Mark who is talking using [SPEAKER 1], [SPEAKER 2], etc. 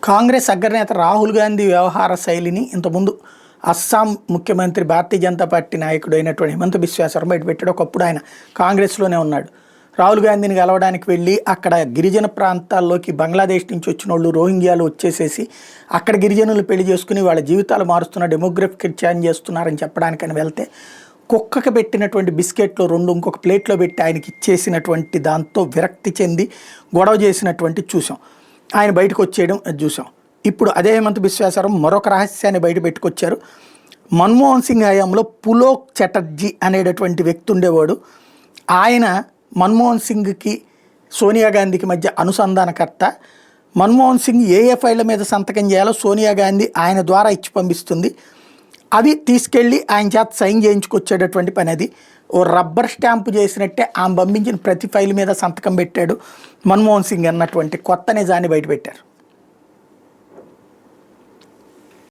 [SPEAKER 1] కాంగ్రెస్ అగ్రనేత రాహుల్ గాంధీ వ్యవహార శైలిని ఇంతకుముందు అస్సాం ముఖ్యమంత్రి భారతీయ జనతా పార్టీ నాయకుడు అయినటువంటి హిమంత బిశ్వ శర్మ బయటపెట్టాడు. ఒకప్పుడు ఆయన కాంగ్రెస్లోనే ఉన్నాడు. రాహుల్ గాంధీని కలవడానికి వెళ్ళి అక్కడ గిరిజన ప్రాంతాల్లోకి బంగ్లాదేశ్ నుంచి వచ్చిన వాళ్ళు రోహింగ్యాలు వచ్చేసేసి అక్కడ గిరిజనులు పెళ్లి చేసుకుని వాళ్ళ జీవితాలు మారుస్తున్న డెమోగ్రఫిక్ చేంజ్ చేస్తున్నారని చెప్పడానికని వెళ్తే కుక్కకి పెట్టినటువంటి బిస్కెట్లు రెండు ఇంకొక ప్లేట్లో పెట్టి ఆయనకి ఇచ్చేసినటువంటి దాంతో విరక్తి చెంది గొడవ చేసినటువంటి చూసాం. ఆయన బయటకు వచ్చేయడం చూసాం. ఇప్పుడు అదే హిమంత బిశ్వ శర్మ మరొక రహస్యాన్ని బయట పెట్టుకొచ్చారు. మన్మోహన్ సింగ్ హయాంలో పులోక్ చటర్జీ అనేటటువంటి వ్యక్తి ఉండేవాడు. ఆయన మన్మోహన్ సింగ్కి సోనియా గాంధీకి మధ్య అనుసంధానకర్త. మన్మోహన్ సింగ్ ఏ ఫైళ్ళ మీద సంతకం చేయాలో సోనియా గాంధీ ఆయన ద్వారా ఇచ్చి పంపిస్తుంది. అవి తీసుకెళ్ళి ఆయన చేత సైన్ చేయించుకొచ్చేటటువంటి పని. అది ఓ రబ్బర్ స్టాంపు చేసినట్టే ఆమె పంపించిన ప్రతి ఫైల్ మీద సంతకం పెట్టాడు మన్మోహన్ సింగ్ అన్నటువంటి కొత్త నిజాన్ని బయటపెట్టారు.